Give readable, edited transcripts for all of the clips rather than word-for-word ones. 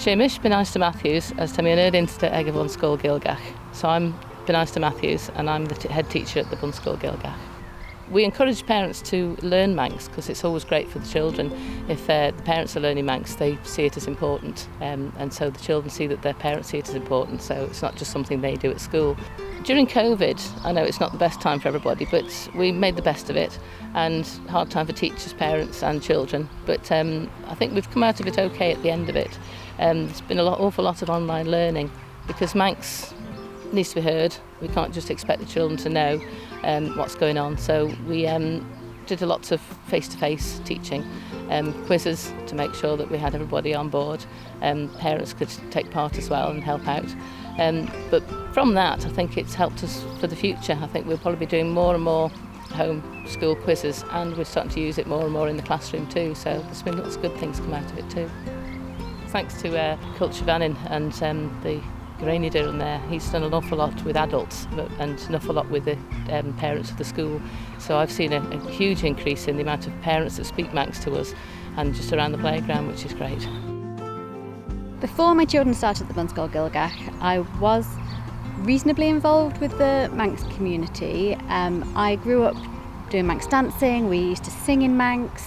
Seamus Benaister Matthews as to mi yn insta ag y Bunscoill Ghaelgagh. So I'm Benaister Matthews and I'm the head teacher at the Bunscoill Ghaelgagh. We encourage parents to learn Manx because it's always great for the children. If the parents are learning Manx, they see it as important, and so the children see that their parents see it as important, so it's not just something they do at school. During COVID, I know it's not the best time for everybody, but we made the best of it, and hard time for teachers, parents and children, but I think we've come out of it okay at the end of it. There's been an awful lot of online learning because Manx needs to be heard. We can't just expect the children to know what's going on, so we did a lot of face-to-face teaching, quizzes to make sure that we had everybody on board. Parents could take part as well and help out. But from that, I think it's helped us for the future. I think we'll probably be doing more and more home school quizzes, and we're starting to use it more and more in the classroom too, so there's been lots of good things come out of it too. Thanks to Culture Vannin and the Granny down there, he's done an awful lot with adults and an awful lot with the parents of the school. So I've seen a huge increase in the amount of parents that speak Manx to us and just around the playground, which is great. Before my children started at the Bunscoill Ghaelgagh, I was reasonably involved with the Manx community. I grew up doing Manx dancing, we used to sing in Manx,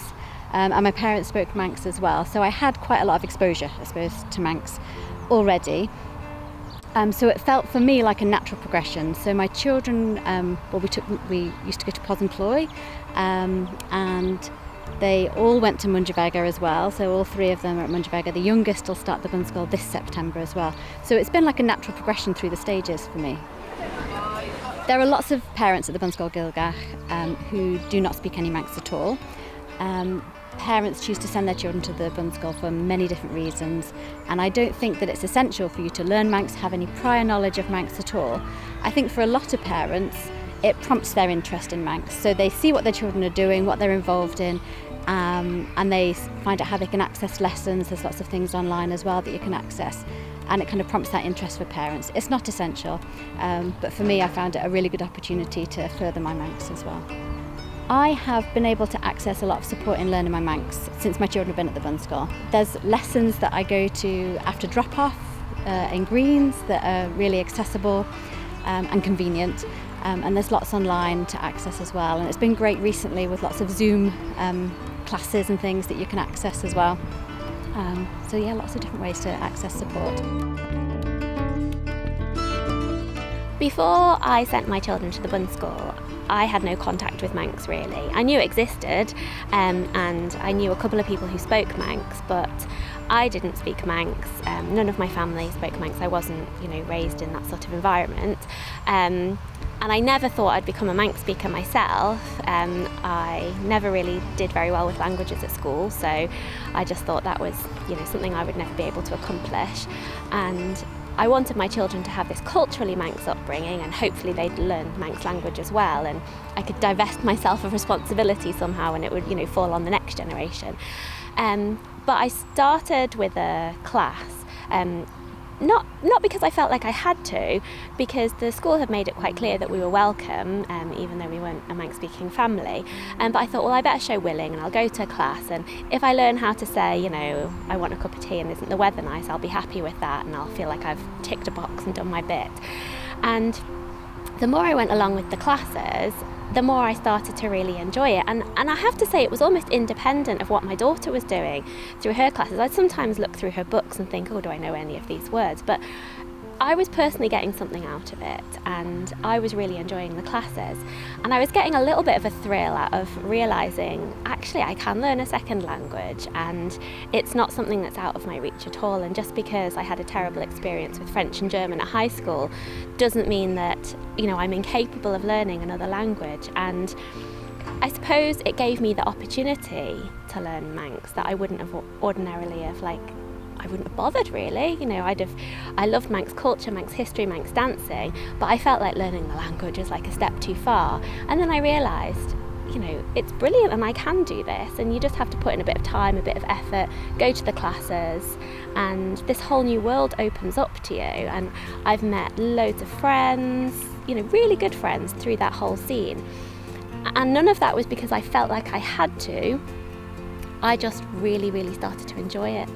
and my parents spoke Manx as well. So I had quite a lot of exposure, I suppose, to Manx already. So it felt for me like a natural progression. So my children, we used to go to Bunscoill, and they all went to Manx as well. So all three of them are at Manx. The youngest will start the Bunscoill this September as well. So it's been like a natural progression through the stages for me. There are lots of parents at the Bunscoill Ghaelgagh who do not speak any Manx at all. Parents choose to send their children to the Bunscoill for many different reasons, and I don't think that it's essential for you to learn Manx, have any prior knowledge of Manx at all. I think for a lot of parents it prompts their interest in Manx, so they see what their children are doing, what they're involved in, and they find out how they can access lessons. There's lots of things online as well that you can access, and it kind of prompts that interest for parents. It's not essential, but for me I found it a really good opportunity to further my Manx as well. I have been able to access a lot of support in learning my Manx since my children have been at the Bunscoill. There's lessons that I go to after drop-off in Greens that are really accessible and convenient, and there's lots online to access as well, and it's been great recently with lots of Zoom classes and things that you can access as well. So yeah, lots of different ways to access support. Before I sent my children to the Bunscoill, I had no contact with Manx really. I knew it existed, and I knew a couple of people who spoke Manx, but I didn't speak Manx. None of my family spoke Manx. I wasn't, raised in that sort of environment. And I never thought I'd become a Manx speaker myself. I never really did very well with languages at school, so I just thought that was, something I would never be able to accomplish. And I wanted my children to have this culturally Manx upbringing, and hopefully they'd learn Manx language as well, and I could divest myself of responsibility somehow, and it would, fall on the next generation. But I started with a class, not because I felt like I had to, because the school had made it quite clear that we were welcome, even though we weren't a Manx speaking family. But I thought, well, I better show willing, and I'll go to a class, and if I learn how to say, I want a cup of tea and isn't the weather nice, I'll be happy with that, and I'll feel like I've ticked a box and done my bit. And the more I went along with the classes, the more I started to really enjoy it. And I have to say, it was almost independent of what my daughter was doing through her classes. I'd sometimes look through her books and think, oh, do I know any of these words? But I was personally getting something out of it, and I was really enjoying the classes. And I was getting a little bit of a thrill out of realising, actually, I can learn a second language, and it's not something that's out of my reach at all. And just because I had a terrible experience with French and German at high school doesn't mean that, I'm incapable of learning another language. And I suppose it gave me the opportunity to learn Manx that I wouldn't have ordinarily have, I wouldn't have bothered really. I loved Manx culture, Manx history, Manx dancing, but I felt like learning the language was like a step too far. And then I realised, it's brilliant and I can do this, and you just have to put in a bit of time, a bit of effort, go to the classes, and this whole new world opens up to you. And I've met loads of friends, really good friends through that whole scene. And none of that was because I felt like I had to. I just really, really started to enjoy it.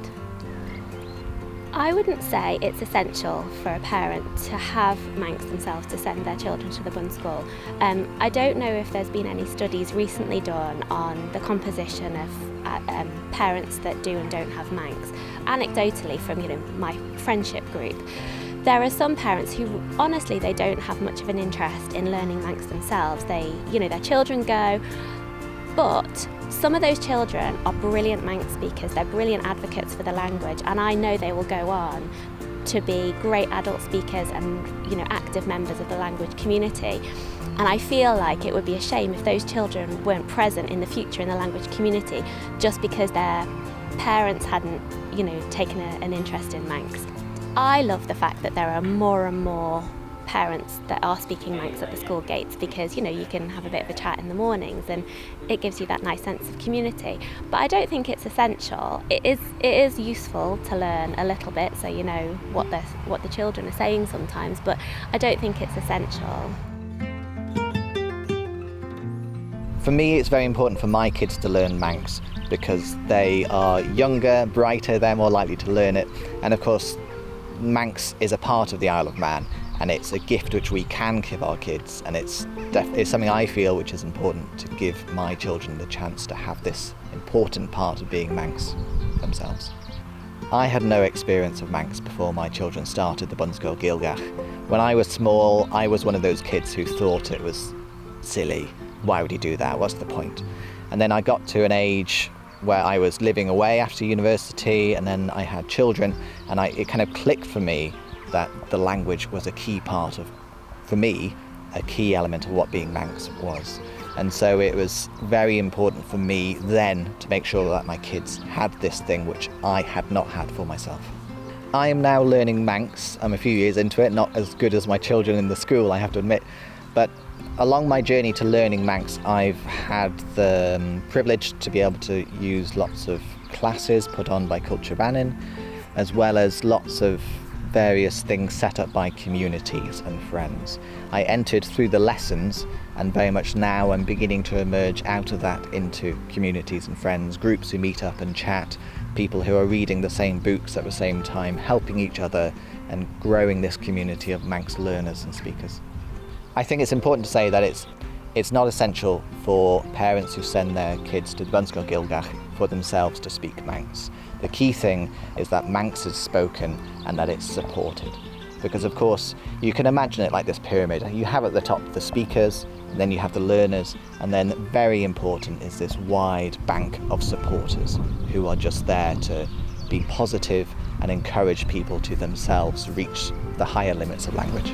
I wouldn't say it's essential for a parent to have Manx themselves to send their children to the Bunscoill. I don't know if there's been any studies recently done on the composition of parents that do and don't have Manx. Anecdotally, from my friendship group, there are some parents who honestly they don't have much of an interest in learning Manx themselves. Their children go, but some of those children are brilliant Manx speakers, they're brilliant advocates for the language, and I know they will go on to be great adult speakers and active members of the language community. And I feel like it would be a shame if those children weren't present in the future in the language community just because their parents hadn't taken an interest in Manx. I love the fact that there are more and more parents that are speaking Manx at the school gates because you can have a bit of a chat in the mornings and it gives you that nice sense of community. But I don't think it's essential. It is useful to learn a little bit so you know what the children are saying sometimes, but I don't think it's essential. For me, it's very important for my kids to learn Manx because they are younger, brighter, they're more likely to learn it, and of course Manx is a part of the Isle of Man, and it's a gift which we can give our kids, and it's something I feel which is important to give my children the chance to have this important part of being Manx themselves. I had no experience of Manx before my children started the Bunscoill Ghaelgagh. When I was small, I was one of those kids who thought it was silly. Why would he do that? What's the point? And then I got to an age where I was living away after university, and then I had children, and it kind of clicked for me that the language was a key part of, for me, a key element of what being Manx was. And so it was very important for me then to make sure that my kids had this thing which I had not had for myself. I am now learning Manx. I'm a few years into it, not as good as my children in the school, I have to admit, but along my journey to learning Manx, I've had the privilege to be able to use lots of classes put on by Culture Vannin, as well as lots of various things set up by communities and friends. I entered through the lessons, and very much now I'm beginning to emerge out of that into communities and friends, groups who meet up and chat, people who are reading the same books at the same time, helping each other and growing this community of Manx learners and speakers. I think it's important to say that it's not essential for parents who send their kids to the Bunscoill Ghaelgagh for themselves to speak Manx. The key thing is that Manx is spoken and that it's supported. Because of course, you can imagine it like this pyramid. You have at the top the speakers, and then you have the learners, and then very important is this wide bank of supporters who are just there to be positive and encourage people to themselves reach the higher limits of language.